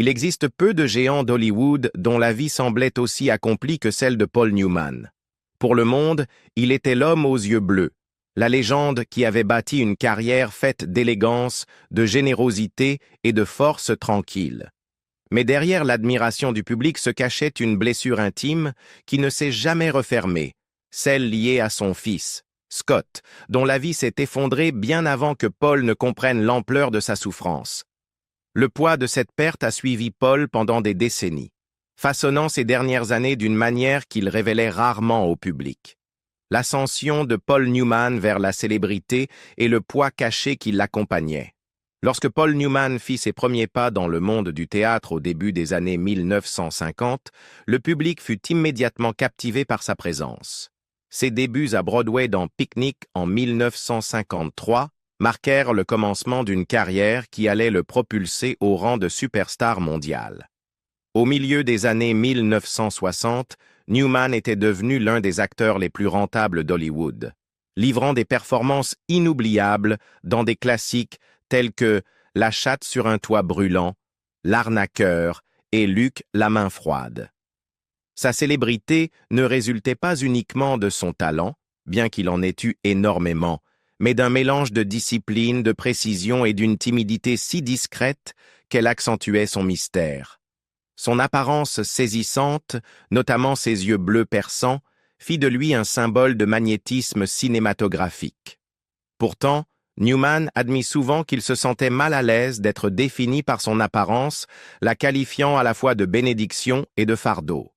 Il existe peu de géants d'Hollywood dont la vie semblait aussi accomplie que celle de Paul Newman. Pour le monde, il était l'homme aux yeux bleus, la légende qui avait bâti une carrière faite d'élégance, de générosité et de force tranquille. Mais derrière l'admiration du public se cachait une blessure intime qui ne s'est jamais refermée, celle liée à son fils, Scott, dont la vie s'est effondrée bien avant que Paul ne comprenne l'ampleur de sa souffrance. Le poids de cette perte a suivi Paul pendant des décennies, façonnant ses dernières années d'une manière qu'il révélait rarement au public. L'ascension de Paul Newman vers la célébrité et le poids caché qui l'accompagnait. Lorsque Paul Newman fit ses premiers pas dans le monde du théâtre au début des années 1950, le public fut immédiatement captivé par sa présence. Ses débuts à Broadway dans Picnic en 1953 marquèrent le commencement d'une carrière qui allait le propulser au rang de superstar mondial. Au milieu des années 1960, Newman était devenu l'un des acteurs les plus rentables d'Hollywood, livrant des performances inoubliables dans des classiques tels que La chatte sur un toit brûlant, L'arnaqueur et Luc la main froide. Sa célébrité ne résultait pas uniquement de son talent, bien qu'il en ait eu énormément, mais d'un mélange de discipline, de précision et d'une timidité si discrète qu'elle accentuait son mystère. Son apparence saisissante, notamment ses yeux bleus perçants, fit de lui un symbole de magnétisme cinématographique. Pourtant, Newman admit souvent qu'il se sentait mal à l'aise d'être défini par son apparence, la qualifiant à la fois de bénédiction et de fardeau.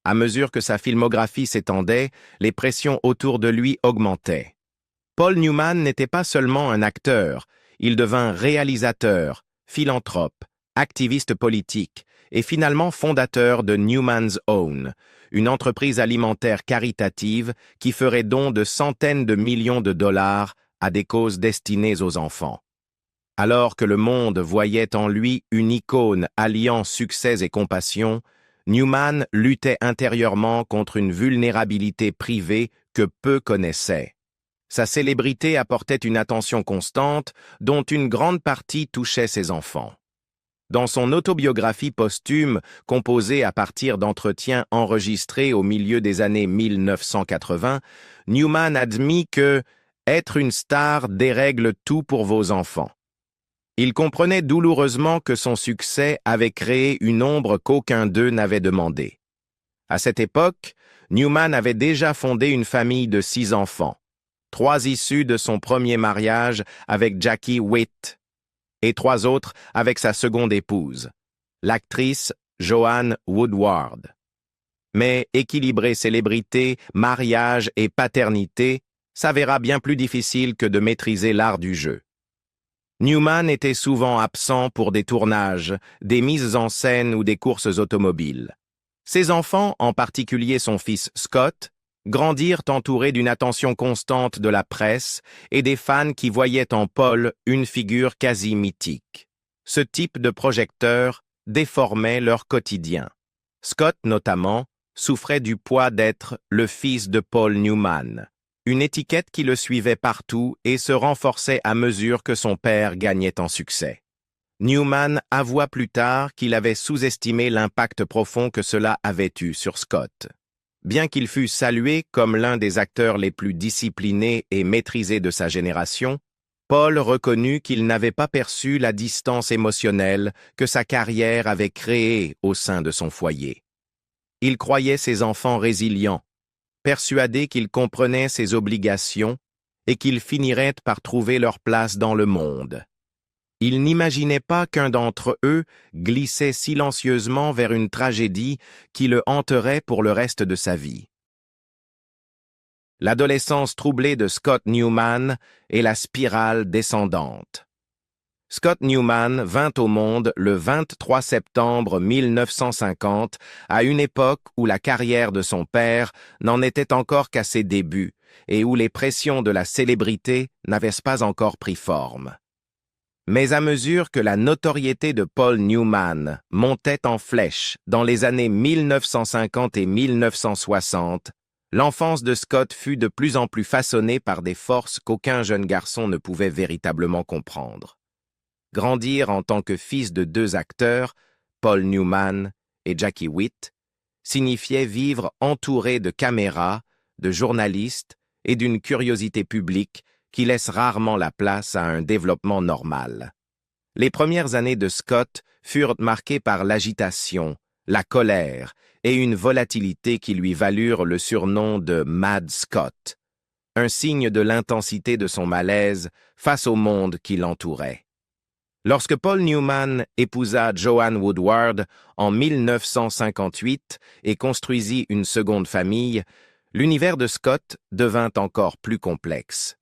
À mesure que sa filmographie s'étendait, les pressions autour de lui augmentaient. Paul Newman n'était pas seulement un acteur, il devint réalisateur, philanthrope, activiste politique et finalement fondateur de Newman's Own, une entreprise alimentaire caritative qui ferait don de centaines de millions de dollars à des causes destinées aux enfants. Alors que le monde voyait en lui une icône alliant succès et compassion, Newman luttait intérieurement contre une vulnérabilité privée que peu connaissaient. Sa célébrité apportait une attention constante dont une grande partie touchait ses enfants. Dans son autobiographie posthume, composée à partir d'entretiens enregistrés au milieu des années 1980, Newman admit que « être une star dérègle tout pour vos enfants ». Il comprenait douloureusement que son succès avait créé une ombre qu'aucun d'eux n'avait demandée. À cette époque, Newman avait déjà fondé une famille de 6 enfants, 3 issus de son premier mariage avec Jackie Witt, et 3 autres avec sa seconde épouse, l'actrice Joanne Woodward. Mais équilibrer célébrité, mariage et paternité s'avéra bien plus difficile que de maîtriser l'art du jeu. Newman était souvent absent pour des tournages, des mises en scène ou des courses automobiles. Ses enfants, en particulier son fils Scott, grandirent entourés d'une attention constante de la presse et des fans qui voyaient en Paul une figure quasi mythique. Ce type de projecteur déformait leur quotidien. Scott, notamment, souffrait du poids d'être le fils de Paul Newman, une étiquette qui le suivait partout et se renforçait à mesure que son père gagnait en succès. Newman avoua plus tard qu'il avait sous-estimé l'impact profond que cela avait eu sur Scott. Bien qu'il fût salué comme l'un des acteurs les plus disciplinés et maîtrisés de sa génération, Paul reconnut qu'il n'avait pas perçu la distance émotionnelle que sa carrière avait créée au sein de son foyer. Il croyait ses enfants résilients, persuadé qu'ils comprenaient ses obligations et qu'ils finiraient par trouver leur place dans le monde. Il n'imaginait pas qu'un d'entre eux glissait silencieusement vers une tragédie qui le hanterait pour le reste de sa vie. L'adolescence troublée de Scott Newman est la spirale descendante. Scott Newman vint au monde le 23 septembre 1950, à une époque où la carrière de son père n'en était encore qu'à ses débuts et où les pressions de la célébrité n'avaient pas encore pris forme. Mais à mesure que la notoriété de Paul Newman montait en flèche dans les années 1950 et 1960, l'enfance de Scott fut de plus en plus façonnée par des forces qu'aucun jeune garçon ne pouvait véritablement comprendre. Grandir en tant que fils de 2 acteurs, Paul Newman et Jackie Witt, signifiait vivre entouré de caméras, de journalistes et d'une curiosité publique qui laisse rarement la place à un développement normal. Les premières années de Scott furent marquées par l'agitation, la colère et une volatilité qui lui valurent le surnom de Mad Scott, un signe de l'intensité de son malaise face au monde qui l'entourait. Lorsque Paul Newman épousa Joanne Woodward en 1958 et construisit une seconde famille, l'univers de Scott devint encore plus complexe.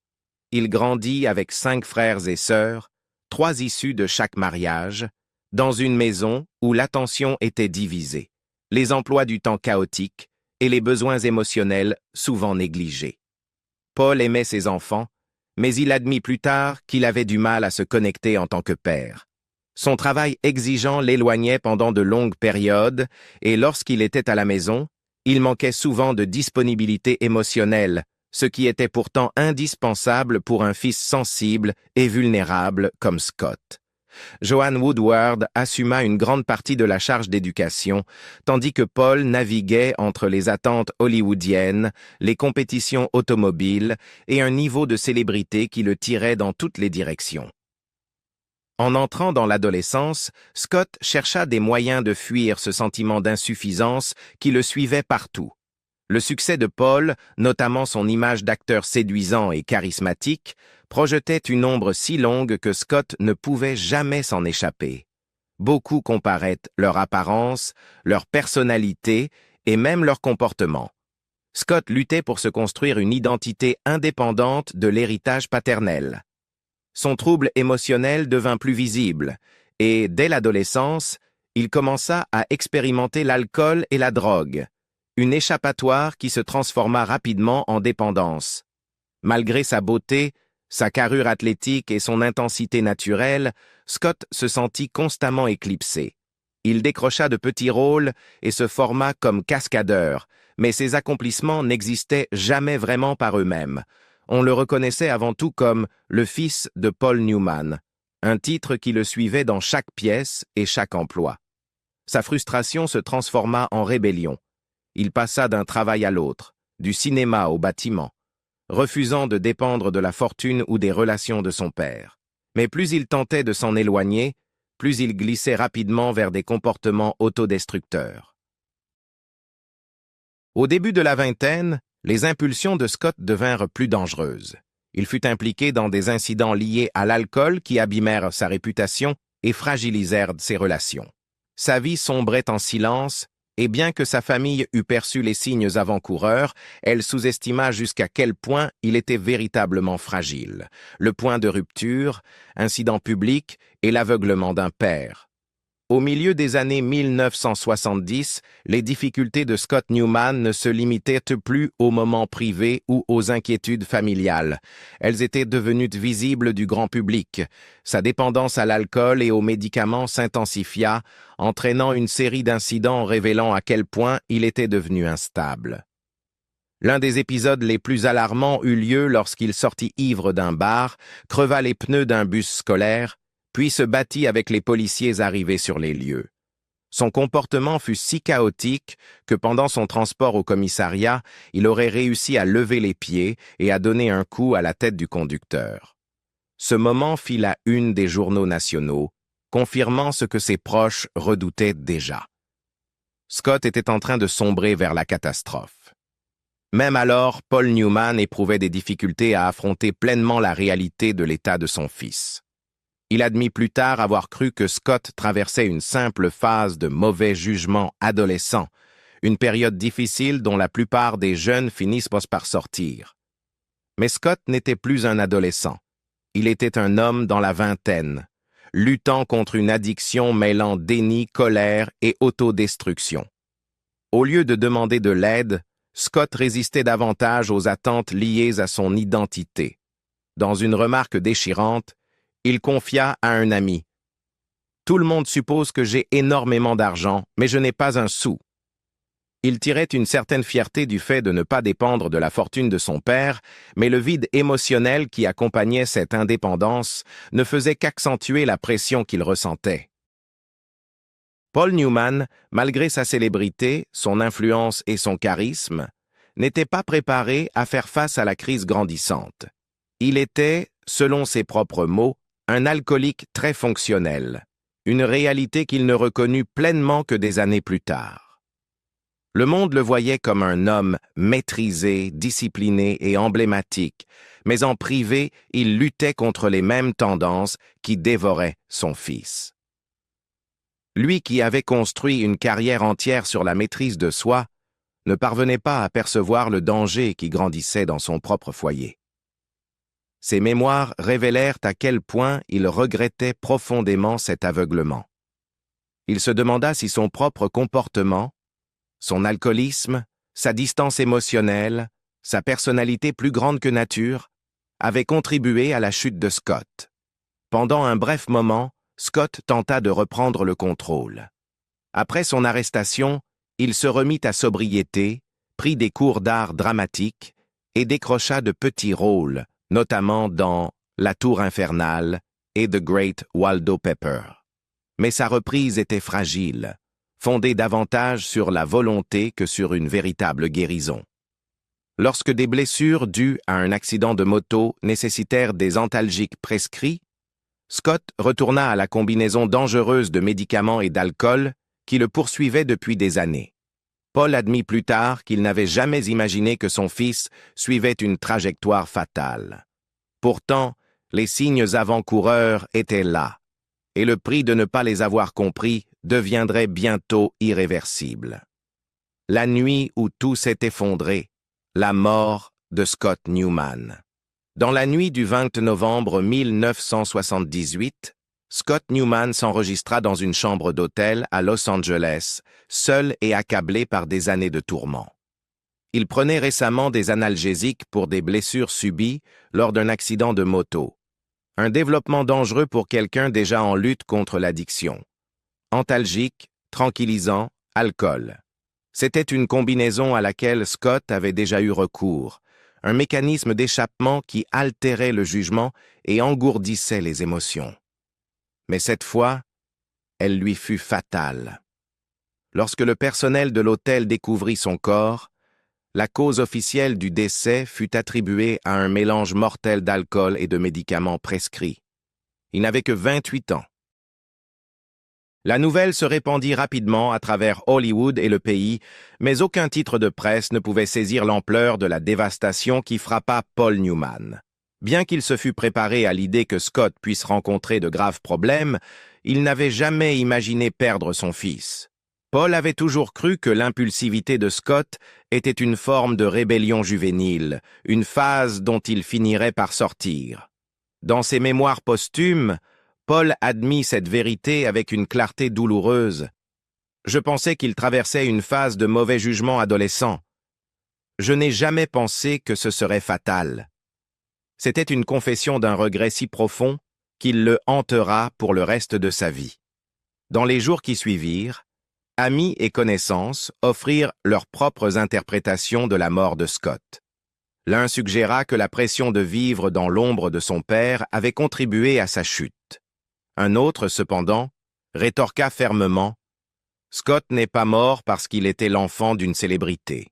Il grandit avec 5 frères et sœurs, 3 issus de chaque mariage, dans une maison où l'attention était divisée, les emplois du temps chaotiques et les besoins émotionnels souvent négligés. Paul aimait ses enfants, mais il admit plus tard qu'il avait du mal à se connecter en tant que père. Son travail exigeant l'éloignait pendant de longues périodes et lorsqu'il était à la maison, il manquait souvent de disponibilité émotionnelle, ce qui était pourtant indispensable pour un fils sensible et vulnérable comme Scott. Joanne Woodward assuma une grande partie de la charge d'éducation, tandis que Paul naviguait entre les attentes hollywoodiennes, les compétitions automobiles et un niveau de célébrité qui le tirait dans toutes les directions. En entrant dans l'adolescence, Scott chercha des moyens de fuir ce sentiment d'insuffisance qui le suivait partout. Le succès de Paul, notamment son image d'acteur séduisant et charismatique, projetait une ombre si longue que Scott ne pouvait jamais s'en échapper. Beaucoup comparaient leur apparence, leur personnalité et même leur comportement. Scott luttait pour se construire une identité indépendante de l'héritage paternel. Son trouble émotionnel devint plus visible et, dès l'adolescence, il commença à expérimenter l'alcool et la drogue, une échappatoire qui se transforma rapidement en dépendance. Malgré sa beauté, sa carrure athlétique et son intensité naturelle, Scott se sentit constamment éclipsé. Il décrocha de petits rôles et se forma comme cascadeur, mais ses accomplissements n'existaient jamais vraiment par eux-mêmes. On le reconnaissait avant tout comme le fils de Paul Newman, un titre qui le suivait dans chaque pièce et chaque emploi. Sa frustration se transforma en rébellion. Il passa d'un travail à l'autre, du cinéma au bâtiment, refusant de dépendre de la fortune ou des relations de son père. Mais plus il tentait de s'en éloigner, plus il glissait rapidement vers des comportements autodestructeurs. Au début de la vingtaine, les impulsions de Scott devinrent plus dangereuses. Il fut impliqué dans des incidents liés à l'alcool qui abîmèrent sa réputation et fragilisèrent ses relations. Sa vie sombrait en silence, et bien que sa famille eût perçu les signes avant-coureurs, elle sous-estima jusqu'à quel point il était véritablement fragile. Le point de rupture, incident public et l'aveuglement d'un père. Au milieu des années 1970, les difficultés de Scott Newman ne se limitaient plus aux moments privés ou aux inquiétudes familiales. Elles étaient devenues visibles du grand public. Sa dépendance à l'alcool et aux médicaments s'intensifia, entraînant une série d'incidents révélant à quel point il était devenu instable. L'un des épisodes les plus alarmants eut lieu lorsqu'il sortit ivre d'un bar, creva les pneus d'un bus scolaire, puis se battit avec les policiers arrivés sur les lieux. Son comportement fut si chaotique que pendant son transport au commissariat, il aurait réussi à lever les pieds et à donner un coup à la tête du conducteur. Ce moment fit la une des journaux nationaux, confirmant ce que ses proches redoutaient déjà. Scott était en train de sombrer vers la catastrophe. Même alors, Paul Newman éprouvait des difficultés à affronter pleinement la réalité de l'état de son fils. Il admit plus tard avoir cru que Scott traversait une simple phase de mauvais jugement adolescent, une période difficile dont la plupart des jeunes finissent par sortir. Mais Scott n'était plus un adolescent. Il était un homme dans la vingtaine, luttant contre une addiction mêlant déni, colère et autodestruction. Au lieu de demander de l'aide, Scott résistait davantage aux attentes liées à son identité. Dans une remarque déchirante, il confia à un ami. « Tout le monde suppose que j'ai énormément d'argent, mais je n'ai pas un sou. » Il tirait une certaine fierté du fait de ne pas dépendre de la fortune de son père, mais le vide émotionnel qui accompagnait cette indépendance ne faisait qu'accentuer la pression qu'il ressentait. Paul Newman, malgré sa célébrité, son influence et son charisme, n'était pas préparé à faire face à la crise grandissante. Il était, selon ses propres mots, un alcoolique très fonctionnel, une réalité qu'il ne reconnut pleinement que des années plus tard. Le monde le voyait comme un homme maîtrisé, discipliné et emblématique, mais en privé, il luttait contre les mêmes tendances qui dévoraient son fils. Lui qui avait construit une carrière entière sur la maîtrise de soi, ne parvenait pas à percevoir le danger qui grandissait dans son propre foyer. Ses mémoires révélèrent à quel point il regrettait profondément cet aveuglement. Il se demanda si son propre comportement, son alcoolisme, sa distance émotionnelle, sa personnalité plus grande que nature, avaient contribué à la chute de Scott. Pendant un bref moment, Scott tenta de reprendre le contrôle. Après son arrestation, il se remit à sobriété, prit des cours d'art dramatique et décrocha de petits rôles, notamment dans La Tour infernale et The Great Waldo Pepper. Mais sa reprise était fragile, fondée davantage sur la volonté que sur une véritable guérison. Lorsque des blessures dues à un accident de moto nécessitèrent des antalgiques prescrits, Scott retourna à la combinaison dangereuse de médicaments et d'alcool qui le poursuivait depuis des années. Paul admit plus tard qu'il n'avait jamais imaginé que son fils suivait une trajectoire fatale. Pourtant, les signes avant-coureurs étaient là, et le prix de ne pas les avoir compris deviendrait bientôt irréversible. La nuit où tout s'est effondré, la mort de Scott Newman. Dans la nuit du 20 novembre 1978, Scott Newman s'enregistra dans une chambre d'hôtel à Los Angeles, seul et accablé par des années de tourments. Il prenait récemment des analgésiques pour des blessures subies lors d'un accident de moto. Un développement dangereux pour quelqu'un déjà en lutte contre l'addiction. Antalgique, tranquillisant, alcool. C'était une combinaison à laquelle Scott avait déjà eu recours, un mécanisme d'échappement qui altérait le jugement et engourdissait les émotions. Mais cette fois, elle lui fut fatale. Lorsque le personnel de l'hôtel découvrit son corps, la cause officielle du décès fut attribuée à un mélange mortel d'alcool et de médicaments prescrits. Il n'avait que 28 ans. La nouvelle se répandit rapidement à travers Hollywood et le pays, mais aucun titre de presse ne pouvait saisir l'ampleur de la dévastation qui frappa Paul Newman. Bien qu'il se fût préparé à l'idée que Scott puisse rencontrer de graves problèmes, il n'avait jamais imaginé perdre son fils. Paul avait toujours cru que l'impulsivité de Scott était une forme de rébellion juvénile, une phase dont il finirait par sortir. Dans ses mémoires posthumes, Paul admit cette vérité avec une clarté douloureuse. Je pensais qu'il traversait une phase de mauvais jugement adolescent. Je n'ai jamais pensé que ce serait fatal. C'était une confession d'un regret si profond qu'il le hantera pour le reste de sa vie. Dans les jours qui suivirent, amis et connaissances offrirent leurs propres interprétations de la mort de Scott. L'un suggéra que la pression de vivre dans l'ombre de son père avait contribué à sa chute. Un autre, cependant, rétorqua fermement « Scott n'est pas mort parce qu'il était l'enfant d'une célébrité.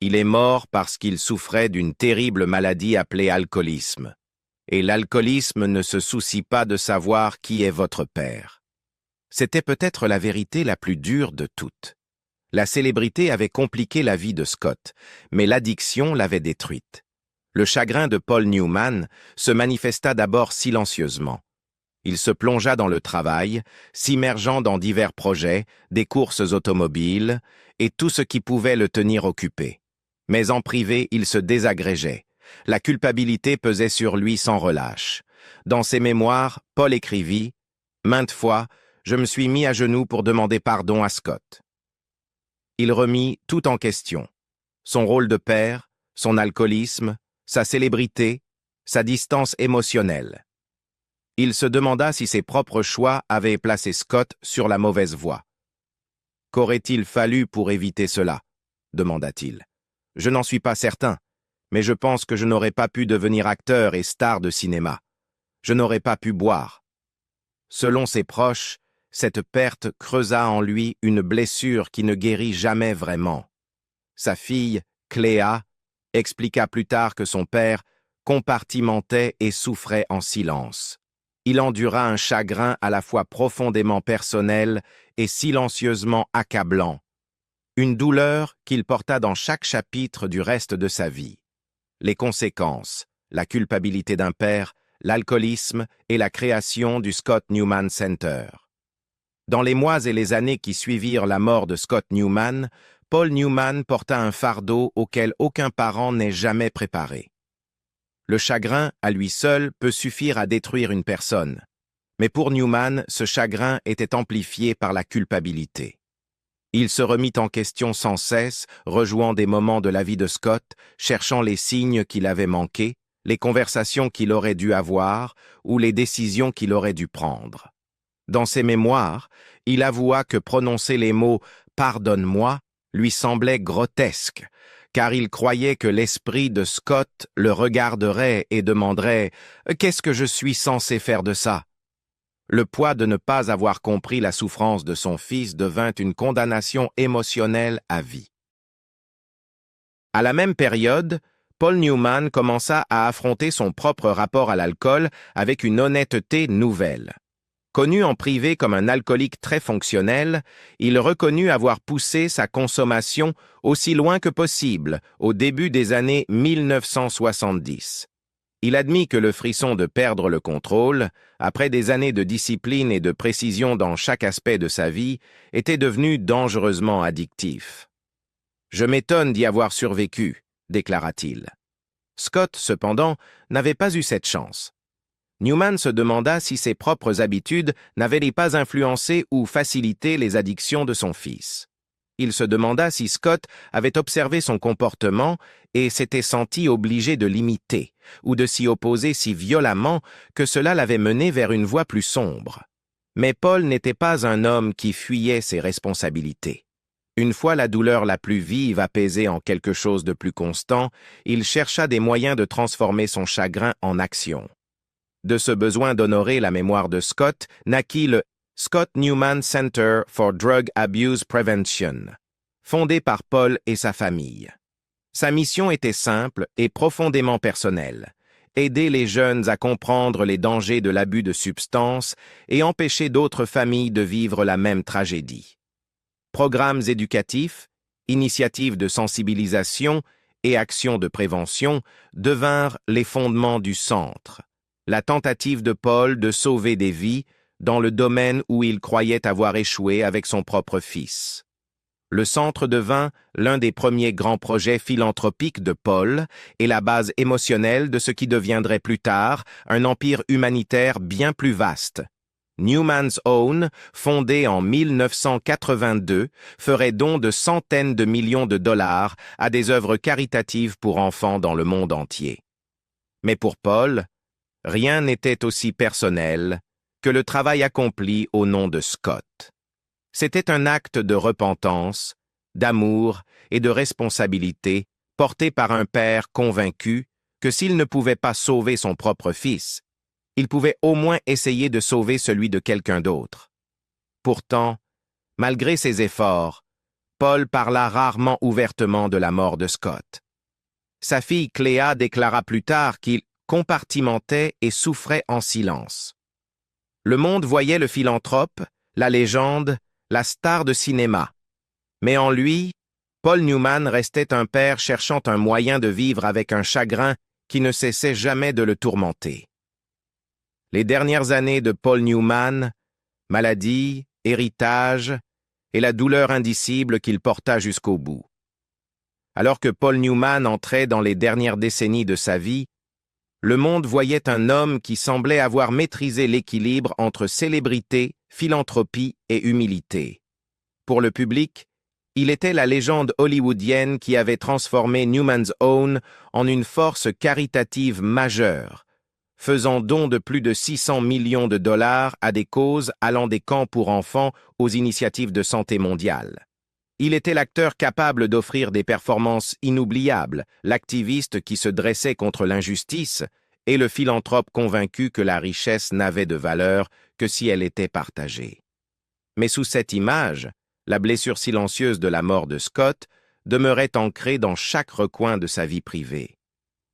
Il est mort parce qu'il souffrait d'une terrible maladie appelée alcoolisme. Et l'alcoolisme ne se soucie pas de savoir qui est votre père. » C'était peut-être la vérité la plus dure de toutes. La célébrité avait compliqué la vie de Scott, mais l'addiction l'avait détruite. Le chagrin de Paul Newman se manifesta d'abord silencieusement. Il se plongea dans le travail, s'immergeant dans divers projets, des courses automobiles et tout ce qui pouvait le tenir occupé. Mais en privé, il se désagrégeait. La culpabilité pesait sur lui sans relâche. Dans ses mémoires, Paul écrivit « Maintes fois, je me suis mis à genoux pour demander pardon à Scott. » Il remit tout en question. Son rôle de père, son alcoolisme, sa célébrité, sa distance émotionnelle. Il se demanda si ses propres choix avaient placé Scott sur la mauvaise voie. « Qu'aurait-il fallu pour éviter cela ?» demanda-t-il. « Je n'en suis pas certain, mais je pense que je n'aurais pas pu devenir acteur et star de cinéma. Je n'aurais pas pu boire. » Selon ses proches, cette perte creusa en lui une blessure qui ne guérit jamais vraiment. Sa fille, Cléa, expliqua plus tard que son père compartimentait et souffrait en silence. Il endura un chagrin à la fois profondément personnel et silencieusement accablant, une douleur qu'il porta dans chaque chapitre du reste de sa vie. Les conséquences, la culpabilité d'un père, l'alcoolisme et la création du Scott Newman Center. Dans les mois et les années qui suivirent la mort de Scott Newman, Paul Newman porta un fardeau auquel aucun parent n'est jamais préparé. Le chagrin, à lui seul, peut suffire à détruire une personne. Mais pour Newman, ce chagrin était amplifié par la culpabilité. Il se remit en question sans cesse, rejouant des moments de la vie de Scott, cherchant les signes qu'il avait manqués, les conversations qu'il aurait dû avoir ou les décisions qu'il aurait dû prendre. Dans ses mémoires, il avoua que prononcer les mots « pardonne-moi » lui semblait grotesque, car il croyait que l'esprit de Scott le regarderait et demanderait « Qu'est-ce que je suis censé faire de ça ?» Le poids de ne pas avoir compris la souffrance de son fils devint une condamnation émotionnelle à vie. À la même période, Paul Newman commença à affronter son propre rapport à l'alcool avec une honnêteté nouvelle. Connu en privé comme un alcoolique très fonctionnel, il reconnut avoir poussé sa consommation aussi loin que possible au début des années 1970. Il admit que le frisson de perdre le contrôle, après des années de discipline et de précision dans chaque aspect de sa vie, était devenu dangereusement addictif. « Je m'étonne d'y avoir survécu », déclara-t-il. Scott, cependant, n'avait pas eu cette chance. Newman se demanda si ses propres habitudes n'avaient pas influencé ou facilité les addictions de son fils. Il se demanda si Scott avait observé son comportement et s'était senti obligé de l'imiter, ou de s'y opposer si violemment que cela l'avait mené vers une voie plus sombre. Mais Paul n'était pas un homme qui fuyait ses responsabilités. Une fois la douleur la plus vive apaisée en quelque chose de plus constant, il chercha des moyens de transformer son chagrin en action. De ce besoin d'honorer la mémoire de Scott naquit le Scott Newman Center for Drug Abuse Prevention, fondé par Paul et sa famille. Sa mission était simple et profondément personnelle: aider les jeunes à comprendre les dangers de l'abus de substances et empêcher d'autres familles de vivre la même tragédie. Programmes éducatifs, initiatives de sensibilisation et actions de prévention devinrent les fondements du centre. La tentative de Paul de sauver des vies dans le domaine où il croyait avoir échoué avec son propre fils. Le centre devint l'un des premiers grands projets philanthropiques de Paul et la base émotionnelle de ce qui deviendrait plus tard un empire humanitaire bien plus vaste. Newman's Own, fondé en 1982, ferait don de centaines de millions de dollars à des œuvres caritatives pour enfants dans le monde entier. Mais pour Paul, rien n'était aussi personnel que le travail accompli au nom de Scott. C'était un acte de repentance, d'amour et de responsabilité porté par un père convaincu que s'il ne pouvait pas sauver son propre fils, il pouvait au moins essayer de sauver celui de quelqu'un d'autre. Pourtant, malgré ses efforts, Paul parla rarement ouvertement de la mort de Scott. Sa fille Cléa déclara plus tard qu'il compartimentait et souffrait en silence. Le monde voyait le philanthrope, la légende, la star de cinéma. Mais en lui, Paul Newman restait un père cherchant un moyen de vivre avec un chagrin qui ne cessait jamais de le tourmenter. Les dernières années de Paul Newman, maladie, héritage et la douleur indicible qu'il porta jusqu'au bout. Alors que Paul Newman entrait dans les dernières décennies de sa vie, le monde voyait un homme qui semblait avoir maîtrisé l'équilibre entre célébrité, philanthropie et humilité. Pour le public, il était la légende hollywoodienne qui avait transformé Newman's Own en une force caritative majeure, faisant don de plus de 600 millions de dollars à des causes allant des camps pour enfants aux initiatives de santé mondiale. Il était l'acteur capable d'offrir des performances inoubliables, l'activiste qui se dressait contre l'injustice et le philanthrope convaincu que la richesse n'avait de valeur que si elle était partagée. Mais sous cette image, la blessure silencieuse de la mort de Scott demeurait ancrée dans chaque recoin de sa vie privée.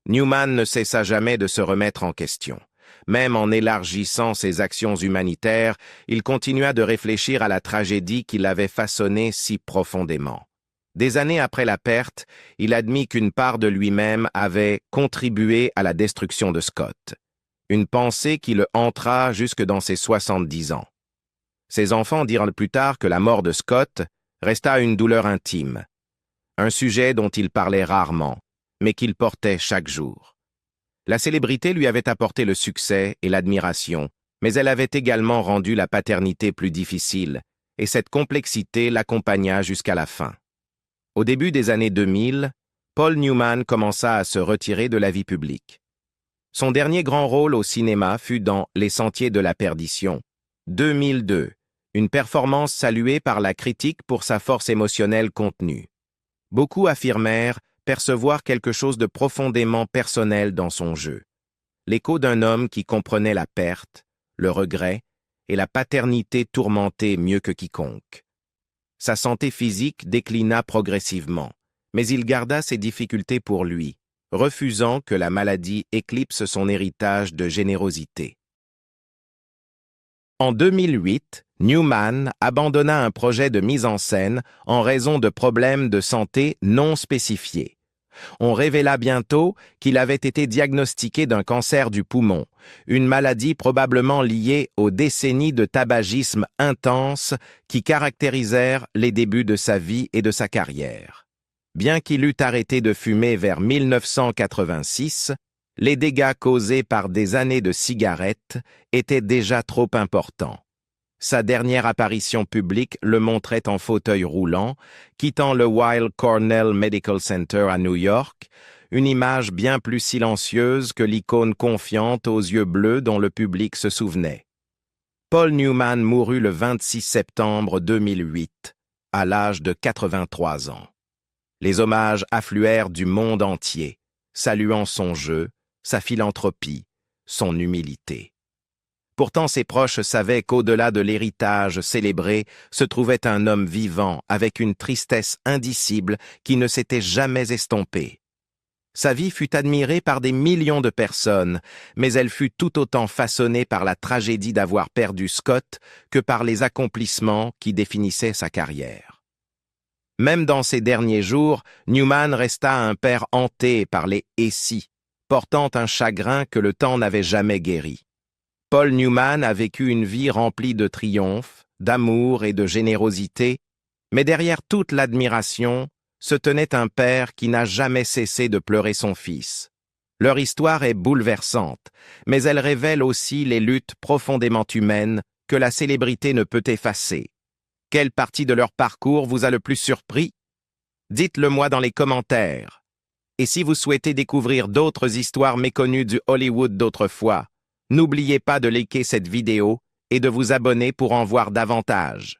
Newman ne cessa jamais de se remettre en question. Même en élargissant ses actions humanitaires, il continua de réfléchir à la tragédie qui l'avait façonné si profondément. Des années après la perte, il admit qu'une part de lui-même avait contribué à la destruction de Scott. Une pensée qui le hantera jusque dans ses 70 ans. Ses enfants diront plus tard que la mort de Scott resta une douleur intime, un sujet dont il parlait rarement, mais qu'il portait chaque jour. La célébrité lui avait apporté le succès et l'admiration, mais elle avait également rendu la paternité plus difficile, et cette complexité l'accompagna jusqu'à la fin. Au début des années 2000, Paul Newman commença à se retirer de la vie publique. Son dernier grand rôle au cinéma fut dans Les Sentiers de la Perdition, 2002, une performance saluée par la critique pour sa force émotionnelle contenue. Beaucoup affirmèrent percevoir quelque chose de profondément personnel dans son jeu. L'écho d'un homme qui comprenait la perte, le regret et la paternité tourmentée mieux que quiconque. Sa santé physique déclina progressivement, mais il garda ses difficultés pour lui, refusant que la maladie éclipse son héritage de générosité. En 2008, Newman abandonna un projet de mise en scène en raison de problèmes de santé non spécifiés. On révéla bientôt qu'il avait été diagnostiqué d'un cancer du poumon, une maladie probablement liée aux décennies de tabagisme intense qui caractérisèrent les débuts de sa vie et de sa carrière. Bien qu'il eût arrêté de fumer vers 1986, les dégâts causés par des années de cigarettes étaient déjà trop importants. Sa dernière apparition publique le montrait en fauteuil roulant, quittant le Weill Cornell Medical Center à New York, une image bien plus silencieuse que l'icône confiante aux yeux bleus dont le public se souvenait. Paul Newman mourut le 26 septembre 2008, à l'âge de 83 ans. Les hommages affluèrent du monde entier, saluant son jeu, sa philanthropie, son humilité. Pourtant, ses proches savaient qu'au-delà de l'héritage célébré se trouvait un homme vivant avec une tristesse indicible qui ne s'était jamais estompée. Sa vie fut admirée par des millions de personnes, mais elle fut tout autant façonnée par la tragédie d'avoir perdu Scott que par les accomplissements qui définissaient sa carrière. Même dans ses derniers jours, Newman resta un père hanté par les « et si », portant un chagrin que le temps n'avait jamais guéri. Paul Newman a vécu une vie remplie de triomphes, d'amour et de générosité, mais derrière toute l'admiration se tenait un père qui n'a jamais cessé de pleurer son fils. Leur histoire est bouleversante, mais elle révèle aussi les luttes profondément humaines que la célébrité ne peut effacer. Quelle partie de leur parcours vous a le plus surpris? Dites-le moi dans les commentaires. Et si vous souhaitez découvrir d'autres histoires méconnues du Hollywood d'autrefois, n'oubliez pas de liker cette vidéo et de vous abonner pour en voir davantage.